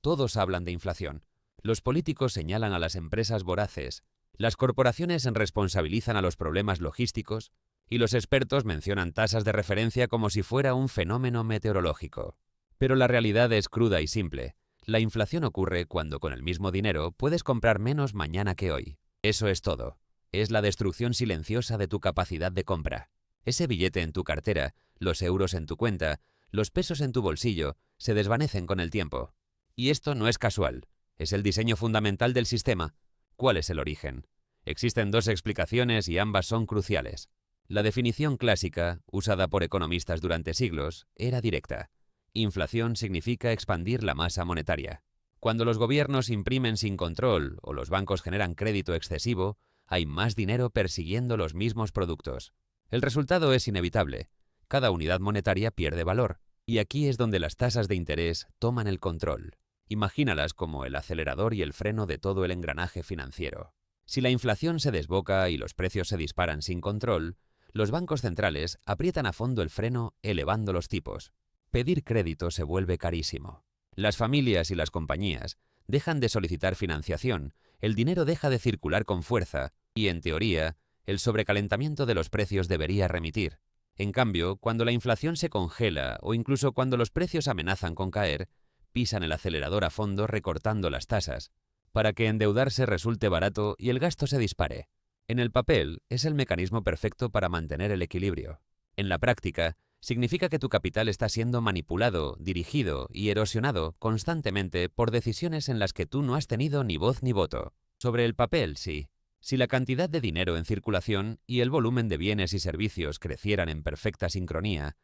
todos hablan de inflación. Los políticos señalan a las empresas voraces, las corporaciones responsabilizan a los problemas logísticos y los expertos mencionan tasas de referencia como si fuera un fenómeno meteorológico. Pero la realidad es cruda y simple. La inflación ocurre cuando con el mismo dinero puedes comprar menos mañana que hoy. Eso es todo. Es la destrucción silenciosa de tu capacidad de compra. Ese billete en tu cartera, los euros en tu cuenta, los pesos en tu bolsillo, se desvanecen con el tiempo. Y esto no es casual. Es el diseño fundamental del sistema. ¿Cuál es el origen? Existen dos explicaciones y ambas son cruciales. La definición clásica, usada por economistas durante siglos, era directa. Inflación significa expandir la masa monetaria. Cuando los gobiernos imprimen sin control o los bancos generan crédito excesivo, hay más dinero persiguiendo los mismos productos. El resultado es inevitable. Cada unidad monetaria pierde valor. Y aquí es donde las tasas de interés toman el control. Imagínalas como el acelerador y el freno de todo el engranaje financiero. Si la inflación se desboca y los precios se disparan sin control, los bancos centrales aprietan a fondo el freno elevando los tipos. Pedir crédito se vuelve carísimo. Las familias y las compañías dejan de solicitar financiación, el dinero deja de circular con fuerza y, en teoría, el sobrecalentamiento de los precios debería remitir. En cambio, cuando la inflación se congela o incluso cuando los precios amenazan con caer, pisan el acelerador a fondo recortando las tasas, para que endeudarse resulte barato y el gasto se dispare. En el papel, es el mecanismo perfecto para mantener el equilibrio. En la práctica, significa que tu capital está siendo manipulado, dirigido y erosionado constantemente por decisiones en las que tú no has tenido ni voz ni voto. Sobre el papel, sí. Si la cantidad de dinero en circulación y el volumen de bienes y servicios crecieran en perfecta sincronía,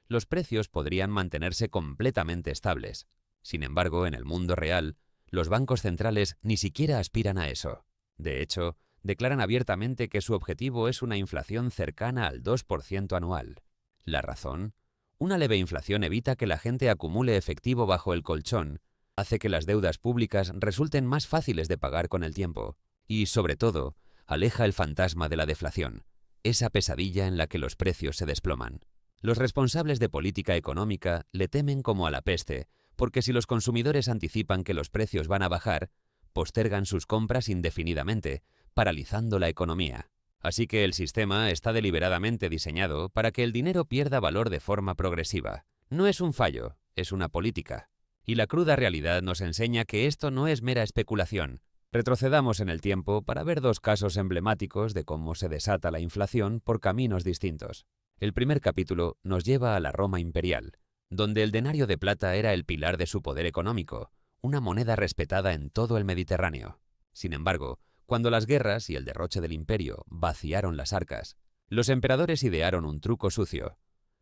los precios podrían mantenerse completamente estables. Sin embargo, en el mundo real, los bancos centrales ni siquiera aspiran a eso. De hecho, declaran abiertamente que su objetivo es una inflación cercana al 2% anual. ¿La razón? Una leve inflación evita que la gente acumule efectivo bajo el colchón, hace que las deudas públicas resulten más fáciles de pagar con el tiempo y, sobre todo, aleja el fantasma de la deflación, esa pesadilla en la que los precios se desploman. Los responsables de política económica le temen como a la peste, porque si los consumidores anticipan que los precios van a bajar, postergan sus compras indefinidamente, paralizando la economía. Así que el sistema está deliberadamente diseñado para que el dinero pierda valor de forma progresiva. No es un fallo, es una política. Y la cruda realidad nos enseña que esto no es mera especulación. Retrocedamos en el tiempo para ver dos casos emblemáticos de cómo se desata la inflación por caminos distintos. El primer capítulo nos lleva a la Roma imperial, donde el denario de plata era el pilar de su poder económico, una moneda respetada en todo el Mediterráneo. Sin embargo, cuando las guerras y el derroche del imperio vaciaron las arcas, los emperadores idearon un truco sucio.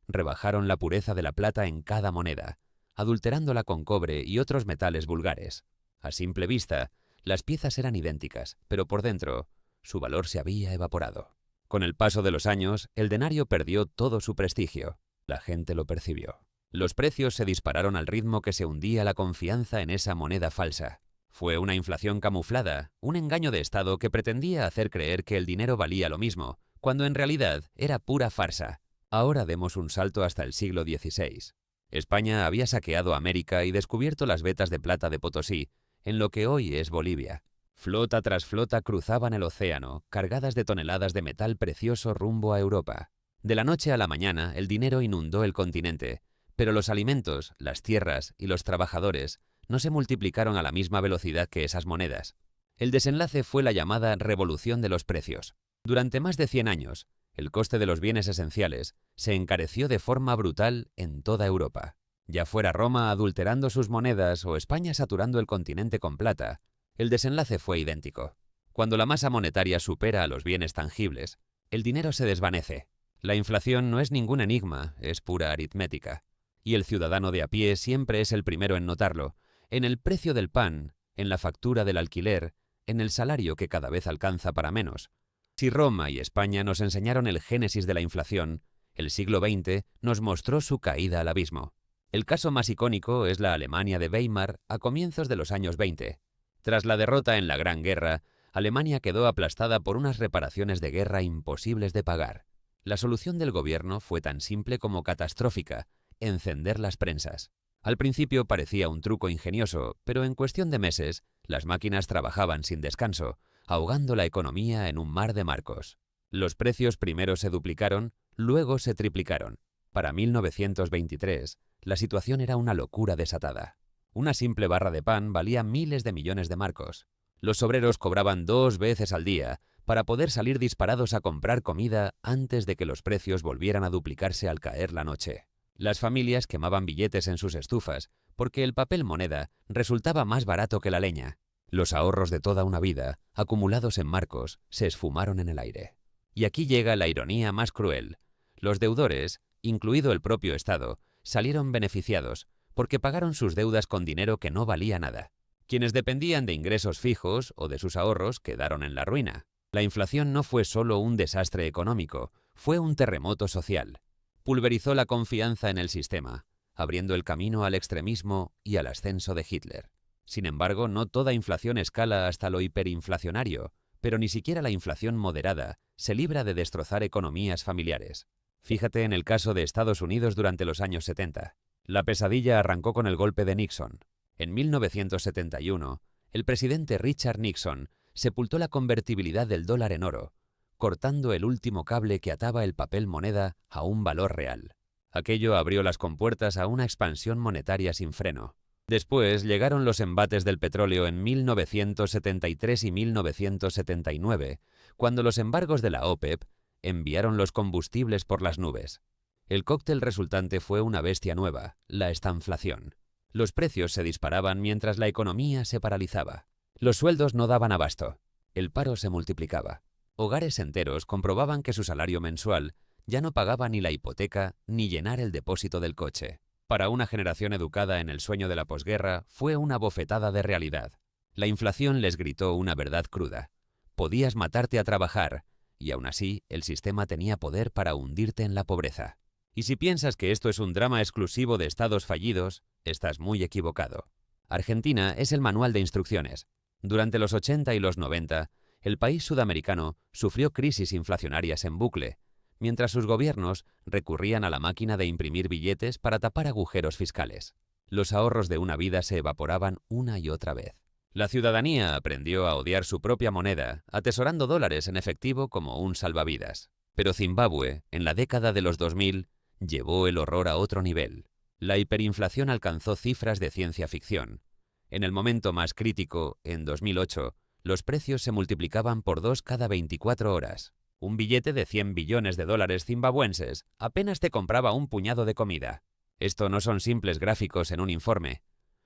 Rebajaron la pureza de la plata en cada moneda, adulterándola con cobre y otros metales vulgares. A simple vista, las piezas eran idénticas, pero por dentro, su valor se había evaporado. Con el paso de los años, el denario perdió todo su prestigio. La gente lo percibió. Los precios se dispararon al ritmo que se hundía la confianza en esa moneda falsa. Fue una inflación camuflada, un engaño de Estado que pretendía hacer creer que el dinero valía lo mismo, cuando en realidad era pura farsa. Ahora demos un salto hasta el siglo XVI. España había saqueado América y descubierto las vetas de plata de Potosí, en lo que hoy es Bolivia. Flota tras flota cruzaban el océano, cargadas de toneladas de metal precioso rumbo a Europa. De la noche a la mañana, el dinero inundó el continente, pero los alimentos, las tierras y los trabajadores no se multiplicaron a la misma velocidad que esas monedas. El desenlace fue la llamada revolución de los precios. Durante más de 100 años, el coste de los bienes esenciales se encareció de forma brutal en toda Europa. Ya fuera Roma adulterando sus monedas o España saturando el continente con plata, el desenlace fue idéntico. Cuando la masa monetaria supera a los bienes tangibles, el dinero se desvanece. La inflación no es ningún enigma, es pura aritmética. Y el ciudadano de a pie siempre es el primero en notarlo, en el precio del pan, en la factura del alquiler, en el salario que cada vez alcanza para menos. Si Roma y España nos enseñaron el génesis de la inflación, el siglo XX nos mostró su caída al abismo. El caso más icónico es la Alemania de Weimar a comienzos de los años 20. Tras la derrota en la Gran Guerra, Alemania quedó aplastada por unas reparaciones de guerra imposibles de pagar. La solución del gobierno fue tan simple como catastrófica: encender las prensas. Al principio parecía un truco ingenioso, pero en cuestión de meses, las máquinas trabajaban sin descanso, ahogando la economía en un mar de marcos. Los precios primero se duplicaron, luego se triplicaron. Para 1923, la situación era una locura desatada. Una simple barra de pan valía miles de millones de marcos. Los obreros cobraban 2 veces al día para poder salir disparados a comprar comida antes de que los precios volvieran a duplicarse al caer la noche. Las familias quemaban billetes en sus estufas porque el papel moneda resultaba más barato que la leña. Los ahorros de toda una vida, acumulados en marcos, se esfumaron en el aire. Y aquí llega la ironía más cruel. Los deudores, incluido el propio Estado, salieron beneficiados porque pagaron sus deudas con dinero que no valía nada. Quienes dependían de ingresos fijos o de sus ahorros quedaron en la ruina. La inflación no fue solo un desastre económico, fue un terremoto social. Pulverizó la confianza en el sistema, abriendo el camino al extremismo y al ascenso de Hitler. Sin embargo, no toda inflación escala hasta lo hiperinflacionario, pero ni siquiera la inflación moderada se libra de destrozar economías familiares. Fíjate en el caso de Estados Unidos durante los años 70. La pesadilla arrancó con el golpe de Nixon. En 1971, el presidente Richard Nixon sepultó la convertibilidad del dólar en oro, cortando el último cable que ataba el papel moneda a un valor real. Aquello abrió las compuertas a una expansión monetaria sin freno. Después llegaron los embates del petróleo en 1973 y 1979, cuando los embargos de la OPEP enviaron los combustibles por las nubes. El cóctel resultante fue una bestia nueva, la estanflación. Los precios se disparaban mientras la economía se paralizaba. Los sueldos no daban abasto. El paro se multiplicaba. Hogares enteros comprobaban que su salario mensual ya no pagaba ni la hipoteca ni llenar el depósito del coche. Para una generación educada en el sueño de la posguerra, fue una bofetada de realidad. La inflación les gritó una verdad cruda. Podías matarte a trabajar, y aún así el sistema tenía poder para hundirte en la pobreza. Y si piensas que esto es un drama exclusivo de estados fallidos, estás muy equivocado. Argentina es el manual de instrucciones. Durante los 80 y los 90, el país sudamericano sufrió crisis inflacionarias en bucle, mientras sus gobiernos recurrían a la máquina de imprimir billetes para tapar agujeros fiscales. Los ahorros de una vida se evaporaban una y otra vez. La ciudadanía aprendió a odiar su propia moneda, atesorando dólares en efectivo como un salvavidas. Pero Zimbabue, en la década de los 2000, llevó el horror a otro nivel. La hiperinflación alcanzó cifras de ciencia ficción. En el momento más crítico, en 2008, los precios se multiplicaban por 2 cada 24 horas. Un billete de 100 billones de dólares zimbabuenses apenas te compraba un puñado de comida. Esto no son simples gráficos en un informe.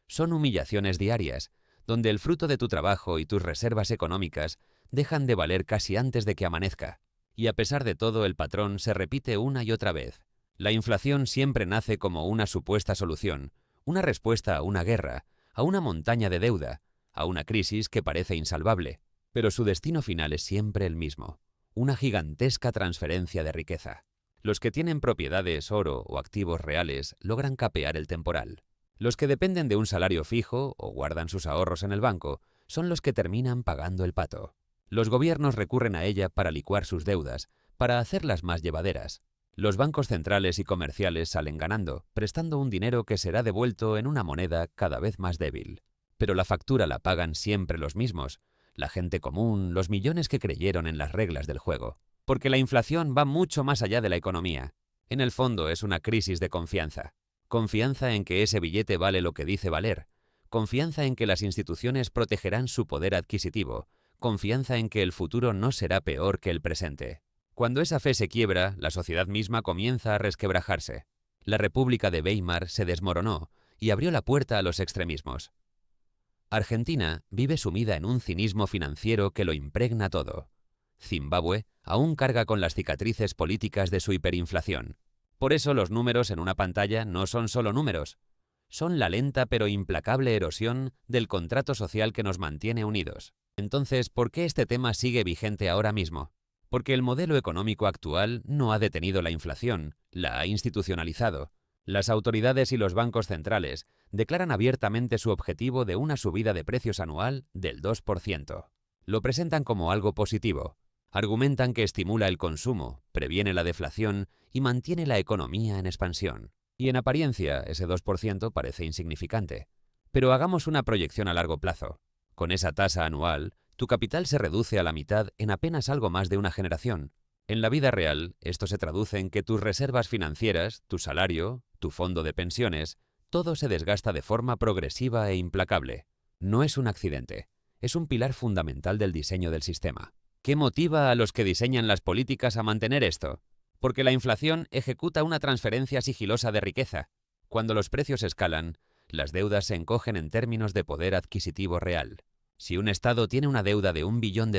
Son humillaciones diarias, donde el fruto de tu trabajo y tus reservas económicas dejan de valer casi antes de que amanezca. Y a pesar de todo, el patrón se repite una y otra vez. La inflación siempre nace como una supuesta solución, una respuesta a una guerra, a una montaña de deuda, a una crisis que parece insalvable, pero su destino final es siempre el mismo, una gigantesca transferencia de riqueza. Los que tienen propiedades, oro o activos reales logran capear el temporal. Los que dependen de un salario fijo o guardan sus ahorros en el banco son los que terminan pagando el pato. Los gobiernos recurren a ella para licuar sus deudas, para hacerlas más llevaderas. Los bancos centrales y comerciales salen ganando, prestando un dinero que será devuelto en una moneda cada vez más débil. Pero la factura la pagan siempre los mismos, la gente común, los millones que creyeron en las reglas del juego. Porque la inflación va mucho más allá de la economía. En el fondo es una crisis de confianza. Confianza en que ese billete vale lo que dice valer. Confianza en que las instituciones protegerán su poder adquisitivo. Confianza en que el futuro no será peor que el presente. Cuando esa fe se quiebra, la sociedad misma comienza a resquebrajarse. La República de Weimar se desmoronó y abrió la puerta a los extremismos. Argentina vive sumida en un cinismo financiero que lo impregna todo. Zimbabue aún carga con las cicatrices políticas de su hiperinflación. Por eso los números en una pantalla no son solo números. Son la lenta pero implacable erosión del contrato social que nos mantiene unidos. Entonces, ¿por qué este tema sigue vigente ahora mismo? Porque el modelo económico actual no ha detenido la inflación, la ha institucionalizado. Las autoridades y los bancos centrales declaran abiertamente su objetivo de una subida de precios anual del 2%. Lo presentan como algo positivo. Argumentan que estimula el consumo, previene la deflación y mantiene la economía en expansión. Y en apariencia, ese 2% parece insignificante. Pero hagamos una proyección a largo plazo. Con esa tasa anual, tu capital se reduce a la mitad en apenas algo más de una generación. En la vida real, esto se traduce en que tus reservas financieras, tu salario, tu fondo de pensiones, todo se desgasta de forma progresiva e implacable. No es un accidente, es un pilar fundamental del diseño del sistema. ¿Qué motiva a los que diseñan las políticas a mantener esto? Porque la inflación ejecuta una transferencia sigilosa de riqueza. Cuando los precios escalan, las deudas se encogen en términos de poder adquisitivo real. Si un Estado tiene una deuda de $1 billón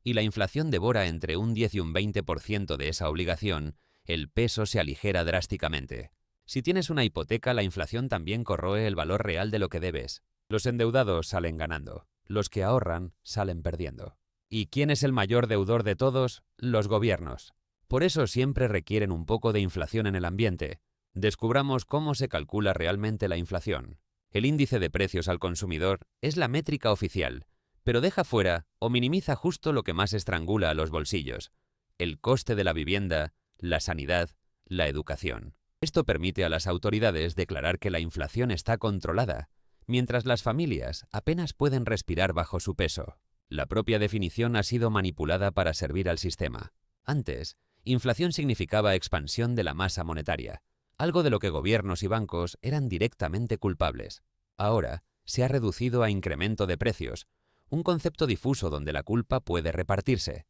y la inflación devora entre un 10 y un 20% de esa obligación, el peso se aligera drásticamente. Si tienes una hipoteca, la inflación también corroe el valor real de lo que debes. Los endeudados salen ganando, los que ahorran salen perdiendo. ¿Y quién es el mayor deudor de todos? Los gobiernos. Por eso siempre requieren un poco de inflación en el ambiente. Descubramos cómo se calcula realmente la inflación. El índice de precios al consumidor es la métrica oficial, pero deja fuera o minimiza justo lo que más estrangula a los bolsillos: el coste de la vivienda, la sanidad, la educación. Esto permite a las autoridades declarar que la inflación está controlada, mientras las familias apenas pueden respirar bajo su peso. La propia definición ha sido manipulada para servir al sistema. Antes, inflación significaba expansión de la masa monetaria, algo de lo que gobiernos y bancos eran directamente culpables. Ahora, se ha reducido a incremento de precios, un concepto difuso donde la culpa puede repartirse.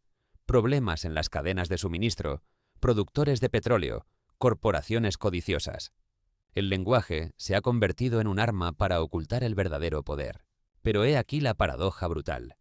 Problemas en las cadenas de suministro, productores de petróleo, corporaciones codiciosas. El lenguaje se ha convertido en un arma para ocultar el verdadero poder. Pero he aquí la paradoja brutal.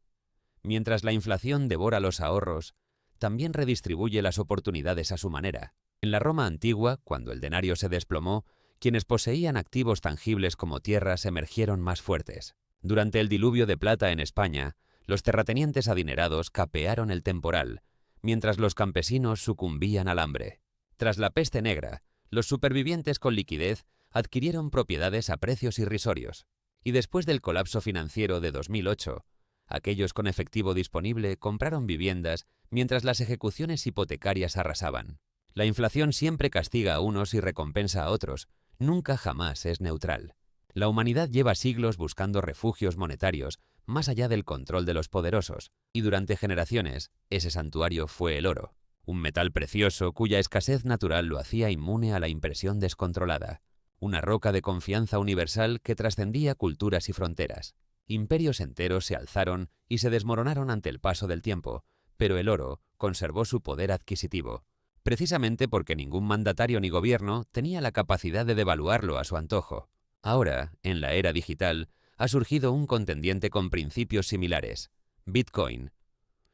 Mientras la inflación devora los ahorros, también redistribuye las oportunidades a su manera. En la Roma antigua, cuando el denario se desplomó, quienes poseían activos tangibles como tierras emergieron más fuertes. Durante el diluvio de plata en España, los terratenientes adinerados capearon el temporal, mientras los campesinos sucumbían al hambre. Tras la peste negra, los supervivientes con liquidez adquirieron propiedades a precios irrisorios. Y después del colapso financiero de 2008, aquellos con efectivo disponible compraron viviendas mientras las ejecuciones hipotecarias arrasaban. La inflación siempre castiga a unos y recompensa a otros, nunca jamás es neutral. La humanidad lleva siglos buscando refugios monetarios más allá del control de los poderosos, y durante generaciones ese santuario fue el oro, un metal precioso cuya escasez natural lo hacía inmune a la impresión descontrolada, una roca de confianza universal que trascendía culturas y fronteras. Imperios enteros se alzaron y se desmoronaron ante el paso del tiempo, pero el oro conservó su poder adquisitivo, precisamente porque ningún mandatario ni gobierno tenía la capacidad de devaluarlo a su antojo. Ahora, en la era digital, ha surgido un contendiente con principios similares: Bitcoin.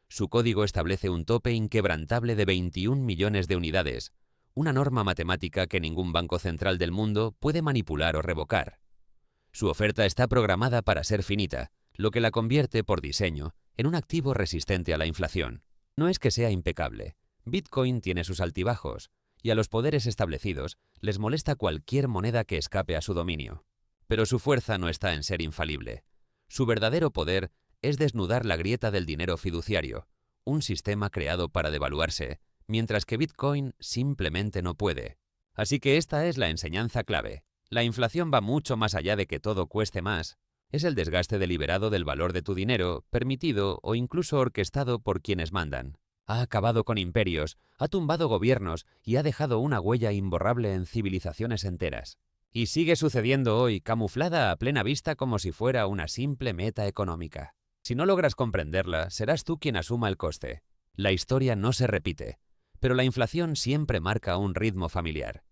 Su código establece un tope inquebrantable de 21 millones de unidades, una norma matemática que ningún banco central del mundo puede manipular o revocar. Su oferta está programada para ser finita, lo que la convierte, por diseño, en un activo resistente a la inflación. No es que sea impecable. Bitcoin tiene sus altibajos, y a los poderes establecidos les molesta cualquier moneda que escape a su dominio. Pero su fuerza no está en ser infalible. Su verdadero poder es desnudar la grieta del dinero fiduciario, un sistema creado para devaluarse, mientras que Bitcoin simplemente no puede. Así que esta es la enseñanza clave. La inflación va mucho más allá de que todo cueste más. Es el desgaste deliberado del valor de tu dinero, permitido o incluso orquestado por quienes mandan. Ha acabado con imperios, ha tumbado gobiernos y ha dejado una huella imborrable en civilizaciones enteras. Y sigue sucediendo hoy, camuflada a plena vista como si fuera una simple meta económica. Si no logras comprenderla, serás tú quien asuma el coste. La historia no se repite, pero la inflación siempre marca un ritmo familiar.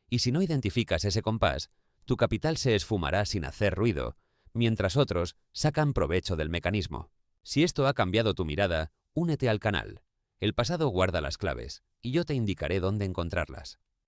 Y si no identificas ese compás, tu capital se esfumará sin hacer ruido, mientras otros sacan provecho del mecanismo. Si esto ha cambiado tu mirada, únete al canal. El pasado guarda las claves, y yo te indicaré dónde encontrarlas.